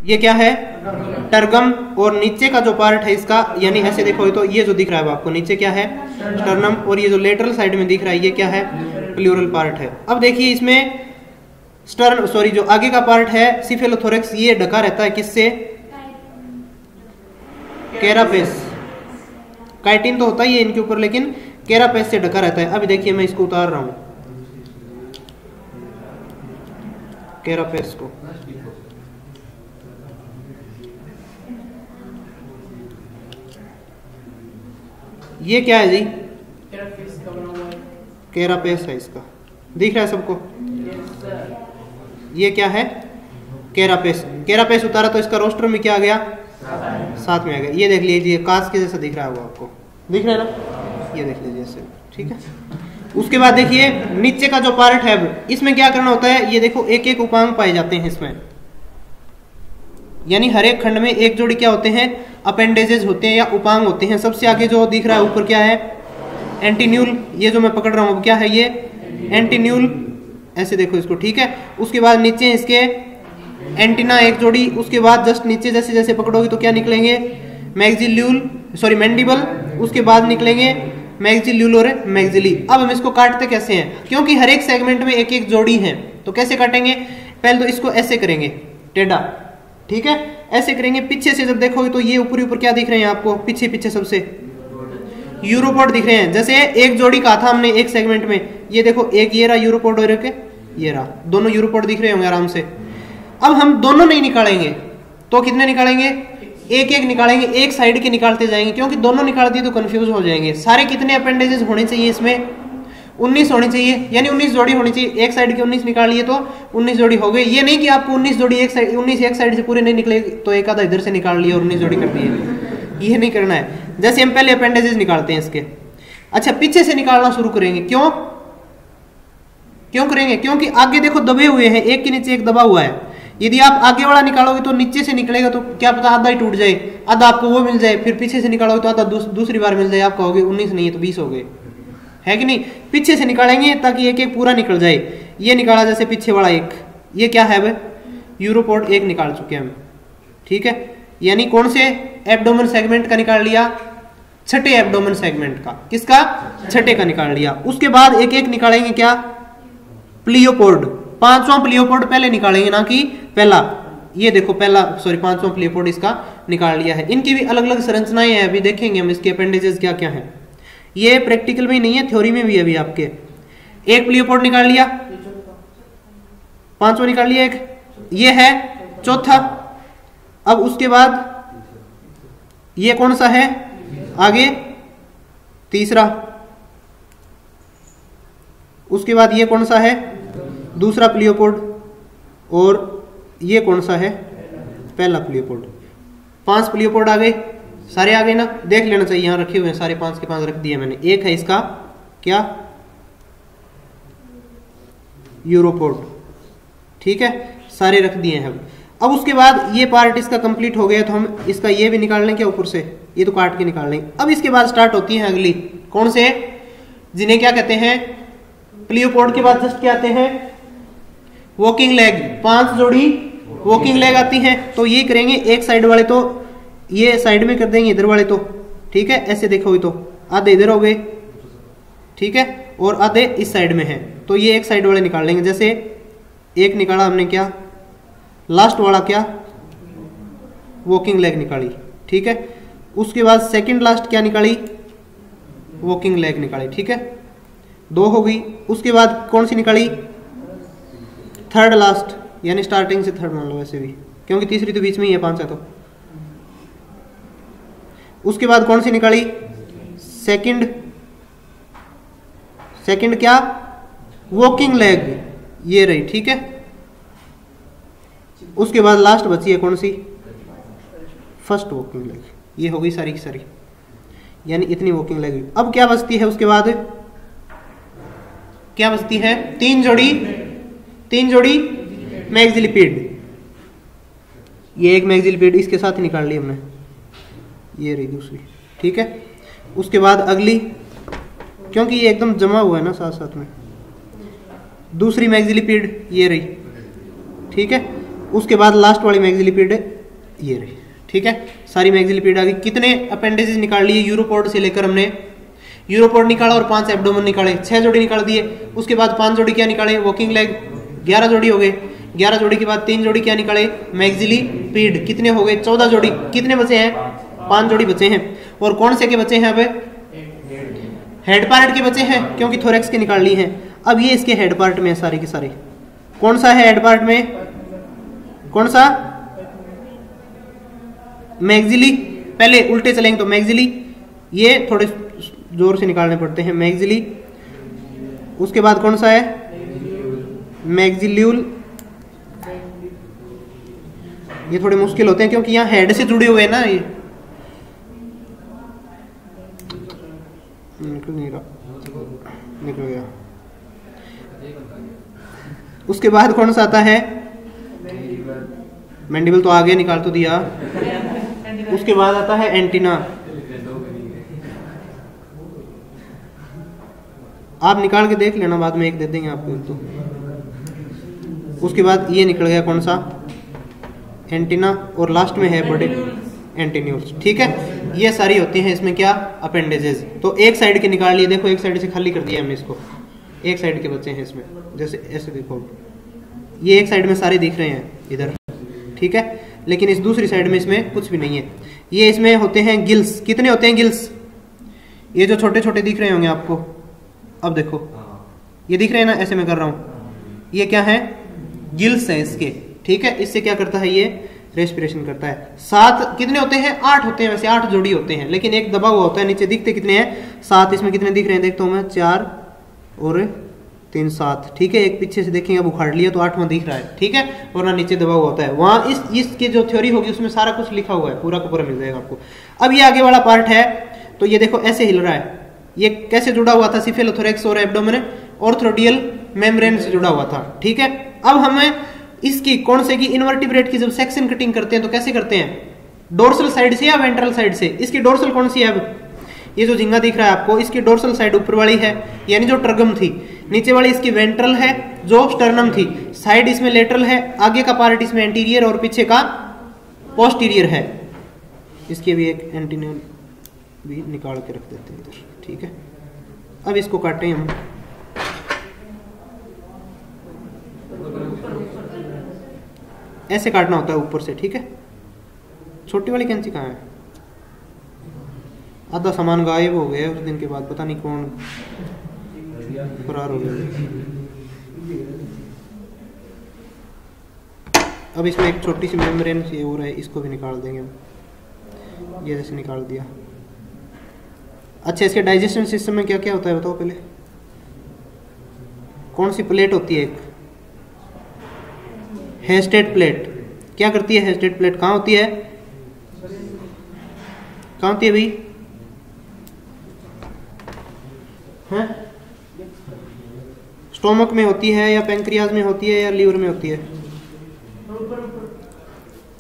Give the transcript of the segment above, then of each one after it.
ये क्या है, टर्गम। और नीचे का जो पार्ट है इसका, यानी ऐसे देखो तो ये जो दिख रहा है आपको नीचे क्या है, स्टर्नम। और ये जो लेटरल साइड में दिख रहा है ये क्या है, प्लूरल पार्ट है। अब देखिए इसमें जो आगे का पार्ट है सिफेलोथोरैक्स, ये ढका रहता है किससे, कैरापेस। काइटिन तो होता ही है इनके ऊपर, लेकिन कैरापेस से ढका रहता है। अभी देखिए मैं इसको उतार रहा हूं, कैरापेस को। ये क्या है जी, कैरापेस है इसका, दिख रहा है सबको। ये क्या है, कैरापेस। कैरापेस उतारा तो इसका रोस्ट्रम में क्या आ गया, साथ में आ गया। ये देख लीजिए कांच के जैसा दिख रहा है वो आपको, दिख रहा है ना, ये देख लीजिए ऐसे, ठीक है। उसके बाद देखिए नीचे का जो पार्ट है इसमें क्या करना होता है, ये देखो एक एक उपांग पाए जाते हैं इसमें, यानी हर एक खंड में एक जोड़ी क्या होते हैं, अपेंडेजेस होते हैं या उपांग होते हैं। सबसे आगे जो दिख रहा है ऊपर क्या है, एंटीन्यूल। ये जो मैं पकड़ रहा हूं क्या है, ये एंटीन्यूल, ऐसे देखो इसको, ठीक है। उसके बाद नीचे इसके एंटीना एक जोड़ी। उसके बाद जस्ट नीचे जैसे जैसे पकड़ोगे तो क्या निकलेंगे, मैंडिबल। उसके बाद निकलेंगे मैक्सिल्यूल और मैक्सिली। अब हम इसको काटते कैसे हैं, क्योंकि हर एक सेगमेंट में एक एक जोड़ी है, तो कैसे काटेंगे, पहले तो इसको ऐसे करेंगे टेढ़ा, ठीक है, ऐसे करेंगे। पीछे से जब देखोगे तो ये ऊपर ऊपर क्या दिख रहे हैं आपको, पीछे पीछे सबसे यूरोपोड दिख रहे हैं। जैसे एक जोड़ी कहा था हमने एक सेगमेंट में, ये देखो एक ये रहा यूरोपोड और एक ये रहा, दोनों यूरोपोड दिख रहे होंगे आराम से। अब हम दोनों नहीं निकालेंगे तो कितने निकालेंगे, एक एक निकालेंगे, एक साइड के निकालते जाएंगे, क्योंकि दोनों निकाल दिए तो कंफ्यूज हो जाएंगे। सारे कितने अपेंडेजेस होने चाहिए इसमें, 19 होनी चाहिए, यानी 19 जोड़ी होनी चाहिए। एक साइड के 19 निकाल लिए तो 19 जोड़ी हो गई। ये नहीं कि आपको 19 जोड़ी एक साइड, 19 एक साइड से पूरे नहीं निकले तो एक आधा इधर से निकाल लिया और 19 जोड़ी कर दिए, ये नहीं करना है। जैसे हम पहले अपेंडेजेस निकालते हैं इसके, अच्छा पीछे से निकालना शुरू करेंगे। क्यों करेंगे, क्योंकि आगे देखो दबे हुए हैं, एक के नीचे एक दबा हुआ है। यदि आप आगे वाला निकालोगे तो नीचे से निकलेगा तो क्या पता आधा ही टूट जाए, आधा आपको वो मिल जाए। फिर पीछे से निकालोगे तो आधा दूसरी बार मिल जाए, आप कहोगे 19 नहीं है तो 20 हो गए, है कि नहीं। पीछे से निकालेंगे ताकि एक एक पूरा निकल जाए। ये निकाला जैसे पीछे वाला एक, ये क्या है भाई, यूरोपोड एक निकाल चुके हैं हम, ठीक है। यानी कौन से एब्डोमेन सेगमेंट का निकाल लिया, छठे एब्डोमेन सेगमेंट का, किसका, छठे का निकाल लिया। उसके बाद एक एक निकालेंगे क्या, प्लियोपोड, पांचवां प्लियोपोड पहले निकालेंगे ना कि पहला। ये देखो पहला, पांचवां प्लियोपोड इसका निकाल लिया है। इनकी भी अलग अलग संरचनाएं हैं, अभी देखेंगे हम इसके अपेंडेजेस क्या क्या हैं। ये प्रैक्टिकल में नहीं है, थ्योरी में भी अभी आपके। एक प्लियोपोड निकाल लिया, पांचवा निकाल लिया एक, ये है चौथा। अब उसके बाद ये कौन सा है आगे, तीसरा। उसके बाद ये कौन सा है, दूसरा प्लियोपोड। और ये कौन सा है, पहला प्लियोपोड। 5 प्लियोपोड आ गए, सारे आ गए ना, देख लेना चाहिए, यहां रखे हुए हैं सारे, 5 के 5 रख दिए मैंने। एक है इसका क्या, यूरोपोड, ठीक है, सारे रख दिए हैं। अब उसके बाद ये पार्ट इसका कंप्लीट हो गया तो हम इसका ये भी निकाल लेंगे ऊपर से, ये तो काट के निकाल लेंगे। अब इसके बाद स्टार्ट होती है अगली, कौन से, जिन्हें क्या कहते हैं, प्लियोपोड के बाद जस्ट क्या आते हैं, वॉकिंग लेग। 5 जोड़ी वॉकिंग लेग आती हैं। तो ये करेंगे, एक साइड वाले तो ये साइड में कर देंगे, इधर वाले तो, ठीक है, ऐसे देखोगे तो आधे इधर हो गए, ठीक है, और आधे इस साइड में है। तो ये एक साइड वाले निकाल लेंगे। जैसे एक निकाला हमने क्या, लास्ट वाला क्या, वॉकिंग लेग निकाली, ठीक है। उसके बाद सेकंड लास्ट क्या निकाली, वॉकिंग लेग निकाली, ठीक है, 2 हो गई। उसके बाद कौन सी निकाली, थर्ड लास्ट, यानी स्टार्टिंग से थर्ड मान लो वैसे भी, क्योंकि तीसरी तो बीच में ही है, 5 है तो। उसके बाद कौन सी निकाली, सेकंड क्या, वॉकिंग लेग, ये रही, ठीक है। उसके बाद लास्ट बची है कौन सी, फर्स्ट वॉकिंग लेग। ये हो गई सारी की सारी, यानी इतनी वॉकिंग लेग। अब क्या बचती है, उसके बाद क्या बचती है, 3 जोड़ी मैक्सिलिपिड। ये एक मैक्सिलिपिड इसके साथ ही निकाल ली हमने, ये रही दूसरी, ठीक है। उसके बाद अगली, क्योंकि ये एकदम जमा हुआ है ना साथ साथ में, दूसरी मैक्सिलिपिड ये रही, ठीक है। उसके बाद लास्ट वाली मैक्सिलिपिड ये रही, ठीक है। सारी मैक्सिलिपिड आ गई। कितने अपेंडिसेस निकाल लिए यूरोपोड से लेकर हमने, यूरोपोड निकाला और 5 एब्डोमेन निकाले, 6 जोड़ी निकाल दिए। उसके बाद 5 जोड़ी क्या निकाले, वॉकिंग लेग, 11 जोड़ी हो गए। 11 जोड़ी के बाद 3 जोड़ी क्या निकाले, मैक्सिलिपिड, कितने हो गए, 14 जोड़ी। कितने बचे हैं, 5 जोड़ी बचे हैं। और कौन से के बचे हैं, अब हेड पार्ट के बचे हैं, क्योंकि थोरेक्स के निकाल लिए हैं। अब ये इसके हेड पार्ट में है सारे के सारे। कौन सा है हेड पार्ट में, कौन सा, मैक्सिली। पहले उल्टे चलेंगे तो मैक्सिली, ये थोड़े जोर से निकालने पड़ते हैं, मैक्सिली। उसके बाद कौन सा है, मैक्सिल्यूल। ये थोड़े मुश्किल होते हैं क्योंकि यहाँ हेड से जुड़े हुए हैं ना, ये निकल नहीं रहा, निकल गया। उसके बाद कौन सा आता है, मैंडिबल तो आगे निकाल तो दिया। उसके बाद आता है एंटीना। आप निकाल के देख लेना, बाद में एक दे देंगे आपको एक तो। उसके बाद ये निकल गया कौन सा, एंटीना। और लास्ट में है बड़े एंटीन्यूल्स, ठीक है। ये सारी होती हैं इसमें क्या, अपेंडेजेस। तो एक साइड के निकाल लिए, देखो एक साइड से खाली कर दिया हमने इसको, एक साइड के बच्चे हैं इसमें, जैसे ऐसे देखो, ये एक साइड में सारे दिख रहे हैं इधर, ठीक है। लेकिन इस दूसरी साइड में इसमें कुछ भी नहीं है। ये इसमें होते हैं गिल्स। कितने होते हैं गिल्स, ये जो छोटे छोटे दिख रहे होंगे आपको, अब देखो ये दिख रहे हैं ना, ऐसे मैं कर रहा हूं, ये क्या है, गिल्स है इसके, ठीक है। इससे क्या करता है, ये रेस्पिरेशन करता है। 7 कितने होते हैं, 8 होते हैं, वैसे 8 जोड़ी होते हैं, लेकिन एक दबा हुआ होता है नीचे। दिखते कितने हैं, 7। इसमें कितने दिख रहे हैं, देखता हूं मैं, 4 और 3 7, ठीक है। एक पीछे से देखेंगे, अब उखाड़ लिया तो 8वां दिख रहा है, ठीक है। वरना नीचे दबा हुआ होता है। वहां इसकी जो थ्योरी होगी उसमें सारा कुछ लिखा हुआ है, पूरा का पूरा मिल जाएगा आपको। अब ये आगे वाला पार्ट है, तो ये देखो ऐसे हिल रहा है। ये कैसे जुड़ा हुआ था, सिफेलोथोरेक्स और एब्डोमेन ऑर्थोडियल मेम्ब्रेन से जुड़ा हुआ था, ठीक है। अब हमें इसकी कौन से की इनवर्टिब्रेट की जब सेक्शन कटिंग करते हैं तो कैसे करते हैं, डोर्सल साइड से या वेंट्रल साइड से। इसकी डोर्सल कौन सी है, अब ये जो झिंगा दिख रहा है आपको, इसकी डोर्सल साइड ऊपर वाली है, यानी जो ट्रगम थी। नीचे वाली इसकी वेंट्रल है, जो स्टर्नम थी। साइड इसमें लेटरल है, आगे का पार्ट इसमें एंटीरियर और पीछे का पोस्टीरियर है। इसके भी एक एंटीनियल भी निकाल के रख देते हैं इधर, ठीक है। अब इसको काटें हम, ऐसे काटना होता है ऊपर से, ठीक है। छोटी वाली कैंची कहाँ है, आधा सामान गायब हो गया उस दिन के बाद, पता नहीं कौन फरार हो गया। अब इसमें एक छोटी सी मेम्ब्रेन सी और है, इसको भी निकाल देंगे हम, ये जैसे निकाल दिया। अच्छा, इसके डाइजेशन सिस्टम में क्या क्या होता है बताओ पहले। कौन सी प्लेट होती है, एक हेस्टेड प्लेट। क्या करती है हेस्टेड प्लेट, कहाँ होती है, कहाँ होती है भाई, हैं? स्टोमक में होती है या पैंक्रियाज में होती है या लीवर में होती है,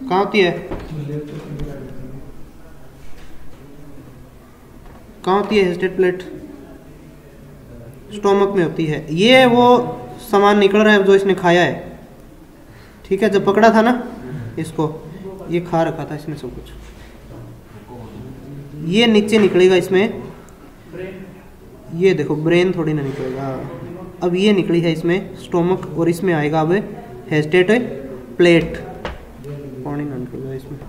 कहाँ होती है, कहाँ होती है हेस्टेड प्लेट, स्टोमक में होती है। ये वो सामान निकल रहा है जो इसने खाया है, ठीक है। जब पकड़ा था ना इसको, ये खा रखा था इसने सब कुछ, ये नीचे निकलेगा इसमें। ये देखो ब्रेन थोड़ी ना निकलेगा, अब ये निकली है इसमें स्टोमक, और इसमें आएगा अब हेस्टेड प्लेट। पानी ना निकलेगा इसमें,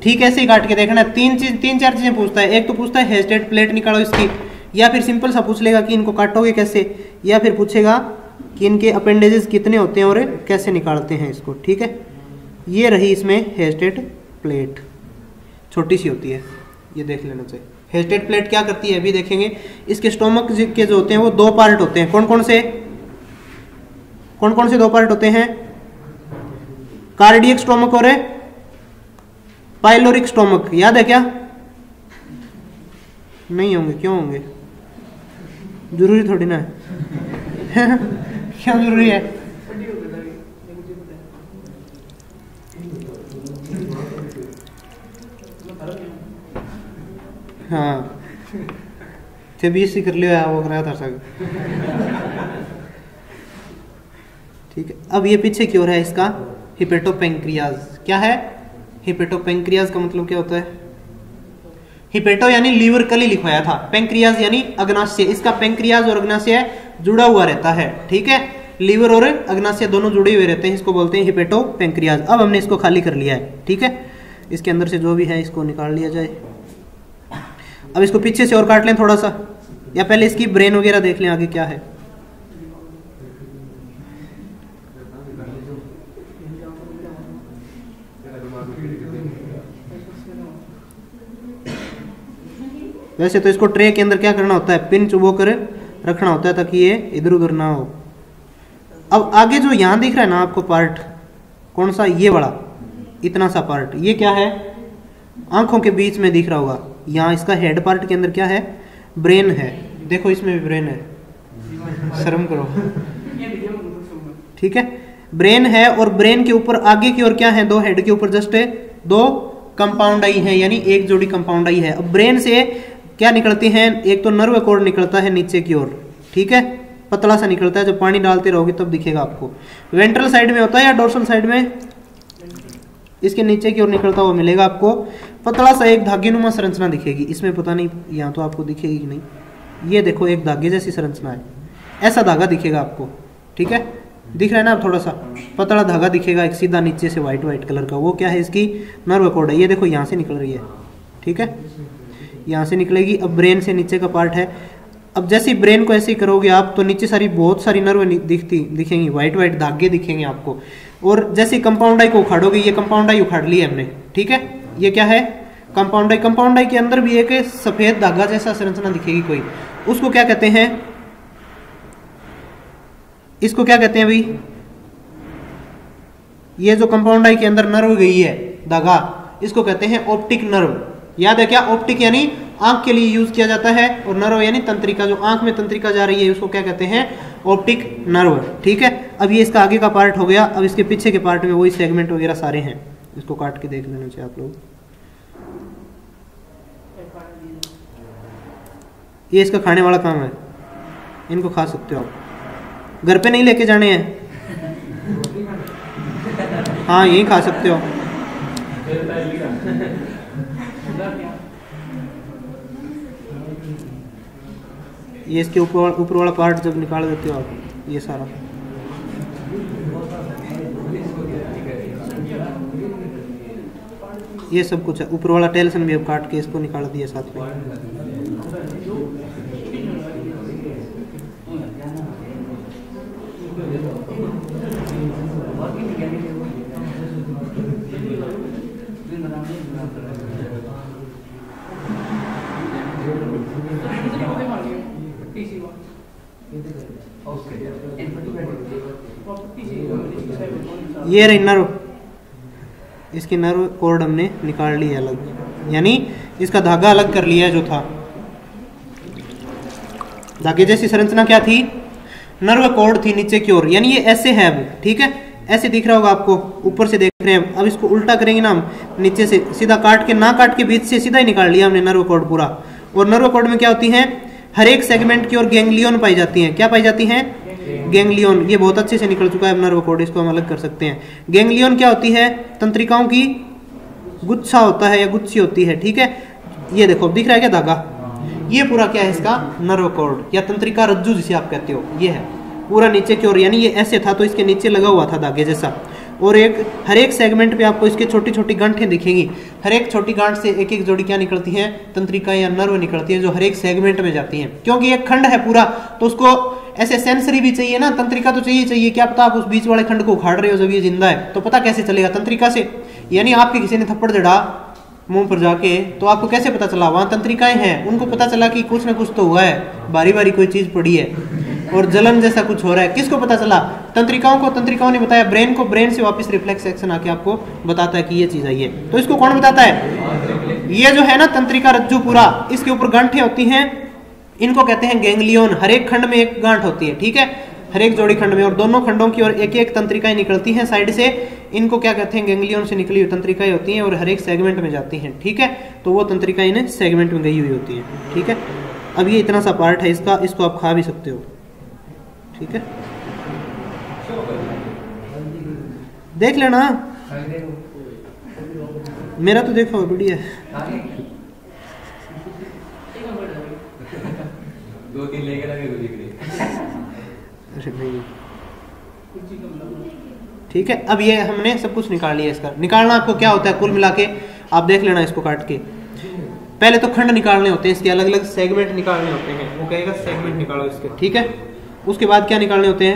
ठीक है। ऐसे ही काट के देखना। 3-4 चीजें पूछता है। एक तो पूछता है हेस्टेड प्लेट निकालो इसकी, या फिर सिंपल सा पूछ लेगा कि इनको काटोगे कैसे, या फिर पूछेगा कि इनके अपेंडेजेस कितने होते हैं और कैसे निकालते हैं इसको, ठीक है। ये रही इसमें हेस्टेड प्लेट, छोटी सी होती है, ये देख लेना चाहिए। हेस्टेड प्लेट क्या करती है अभी देखेंगे। इसके स्टोमक के जो होते हैं वो 2 पार्ट होते हैं। कौन कौन से 2 पार्ट होते हैं, कार्डियक स्टोमक और पाइलोरिक स्टोमक। याद है क्या, नहीं होंगे, क्यों होंगे, जरूरी थोड़ी ना है क्या जरूरी है, हाँ थे 20 कर लिया वो कराया था सब। ठीक है, अब ये पीछे की ओर है इसका हिपेटोपेंक्रियाज। क्या है हिपेटोपेंक्रियाज का मतलब क्या होता है? हिपेटो यानी लीवर कल ही लिखवाया था, पेंक्रियाज यानी अग्नाशय। इसका पेंक्रियाज और अग्नाशय जुड़ा हुआ रहता है। ठीक है, लीवर और अग्नाशय दोनों जुड़े हुए रहते हैं, इसको बोलते हैं हिपेटोपेंक्रियाज। अब हमने इसको खाली कर लिया है। ठीक है, इसके अंदर से जो भी है इसको निकाल लिया जाए। अब इसको पीछे से और काट लें थोड़ा सा, या पहले इसकी ब्रेन वगैरह देख लें आगे क्या है। वैसे तो इसको ट्रे के अंदर क्या करना होता है, पिन चुबो कर रखना होता है ताकि ये इधर उधर ना हो। अब आगे जो यहां दिख रहा है ना आपको पार्ट, कौन सा? ये वाला इतना सा पार्ट, ये क्या है? आंखों के बीच में दिख रहा होगा। यहाँ इसका हेड पार्ट के अंदर क्या है? ब्रेन है। देखो इसमें भी ब्रेन है, शर्म करो। ठीक है, ब्रेन है और ब्रेन के ऊपर आगे की ओर क्या है? दो हेड के ऊपर जस्ट दो कंपाउंड आई है, यानी एक जोड़ी कंपाउंड आई है। अब ब्रेन से क्या निकलती हैं? एक तो नर्व कॉर्ड निकलता है नीचे की ओर। ठीक है, पतला सा निकलता है, जब पानी डालते रहोगे तब दिखेगा आपको। वेंट्रल साइड में होता है या डोर्सल साइड में? इसके नीचे की ओर निकलता हुआ मिलेगा आपको। पतला सा एक धागेनुमा संरचना दिखेगी इसमें, पता नहीं यहाँ तो आपको दिखेगी कि नहीं। ये देखो एक धागे जैसी संरचना है, ऐसा धागा दिखेगा आपको। ठीक है, दिख रहा है ना? अब थोड़ा सा पतला धागा दिखेगा एक सीधा नीचे से व्हाइट व्हाइट कलर का, वो क्या है? इसकी नर्व कॉर्ड है। ये देखो यहाँ से निकल रही है। ठीक है, यहाँ से निकलेगी। अब ब्रेन से नीचे का पार्ट है। अब जैसे ही ब्रेन को ऐसे ही करोगे आप तो नीचे सारी बहुत सारी नर्व दिखेंगी, व्हाइट व्हाइट धागे दिखेंगे आपको। और जैसे कंपाउंड आई को उखाड़ोगे, ये कंपाउंड आई उखाड़ ली है हमने। ठीक है, ये क्या है? कंपाउंड आई। कंपाउंड आई के अंदर भी एक सफेद धागा जैसा संरचना दिखेगी कोई, उसको क्या कहते हैं? इसको क्या कहते हैं भाई? ये जो कंपाउंड आई के अंदर नर्व गई है धागा, इसको कहते हैं ऑप्टिक नर्व। याद है क्या? ऑप्टिक यानी आंख के लिए यूज किया जाता है, और नर्व यानी तंत्रिका, जो आंख में तंत्रिका जा रही है उसको क्या कहते हैं? Optic nerve. ठीक है, अब ये इसका आगे का पार्ट हो गया। अब इसके पीछे के पार्ट में वही सेगमेंट वगैरह सारे हैं, इसको काट के देख लेना चाहिए आप लोग। ये इसका खाने वाला काम है, इनको खा सकते हो आप, घर पे नहीं लेके जाने हैं। हाँ यही खा सकते हो। ये इसके ऊपर वाला पार्ट जब निकाल देते हो आप, ये सारा ये सब कुछ है। ऊपर वाला टेल्सन भी अब काट के इसको निकाल दिया साथ में। ये रही नर्व, इसकी नर्व कॉर्ड हमने निकाल ली है अलग, यानी इसका धागा अलग कर लिया है जो था। धागे जैसी संरचना क्या थी? नर्व कॉर्ड थी नीचे की ओर, यानी ये ऐसे है अब। ठीक है, ऐसे दिख रहा होगा आपको, ऊपर से देख रहे हैं। अब इसको उल्टा करेंगे ना हम, नीचे से सीधा काट के, ना काट के बीच से सीधा ही निकाल लिया हमने नर्व कॉर्ड पूरा। और नर्व कॉर्ड में क्या होती है? हर एक सेगमेंट की ओर गैंग्लियन पाई जाती हैं। क्या पाई जाती हैं? गैंग्लियन। ये बहुत अच्छे से निकल चुका है नर्व कॉर्ड, इसको हम अलग कर सकते हैं। गैंग्लियन क्या होती है? तंत्रिकाओं की गुच्छा होता है या गुच्छी होती है। ठीक है, ये देखो दिख रहा है क्या धागा? ये पूरा क्या है इसका? नर्व कॉर्ड या तंत्रिका रज्जु जिसे आप कहते हो, ये है पूरा नीचे की ओर। यानी ये ऐसे था तो इसके नीचे लगा हुआ था धागे जैसा। और हर एक सेगमेंट पे आपको इसके छोटी छोटी गांठें दिखेंगी। हर एक छोटी गांठ से एक एक जोड़ी क्या निकलती है? तंत्रिका या नर्व निकलती है, जो हर एक सेगमेंट में जाती हैं। क्योंकि एक खंड है पूरा, तो उसको ऐसे सेंसरी भी चाहिए ना, तंत्रिका तो चाहिए। क्या पता आप उस बीच वाले खंड को उखाड़ रहे हो जब ये जिंदा है, तो पता कैसे चलेगा? तंत्रिका से। यानी आपके किसी ने थप्पड़ जड़ा मुंह पर जाके, तो आपको कैसे पता चला? वहां तंत्रिकाएं हैं, उनको पता चला कि कुछ ना कुछ तो हुआ है, भारी भारी कोई चीज पड़ी है और जलन जैसा कुछ हो रहा है। किसको पता चला? तंत्रिकाओं को। तंत्रिकाओं ने बताया ब्रेन को, ब्रेन से वापस रिफ्लेक्स एक्शन आके आपको बताता है कि ये चीज आई है। तो इसको कौन बताता है? ये जो है ना तंत्रिका रज्जु पूरा, इसके ऊपर गांठें होती हैं, इनको कहते हैं गैंग्लियन। हर एक खंड में एक गांठ होती है। ठीक है, हर एक जोड़ी खंड में, और दोनों खंडों की ओर एक एक तंत्रिकाएं निकलती हैं साइड से। इनको क्या कहते हैं, गैंग्लियन से निकली हुई तंत्रिकाएं होती हैं और हर एक सेगमेंट में जाती हैं, ठीक है। तो वो तंत्रिकाएं इन्हें सेगमेंट में गई हुई होती हैं, ठीक है। अब ये इतना सा पार्ट है इसका, इसको आप खा भी सकते हो, ठीक है। देख लेना, मेरा तो देखो बढ़िया है। 2-3 लेकर आगे तो दिख रही। अरे नहीं, ठीक है। अब ये हमने सब कुछ निकाल लिया। इसका निकालना आपको क्या होता है कुल मिला के, आप देख लेना इसको काट के। पहले तो खंड निकालने होते हैं, इसके अलग अलग सेगमेंट निकालने होते हैं। वो कहेगा सेगमेंट निकालो इसके, ठीक है। उसके बाद क्या निकालने होते हैं,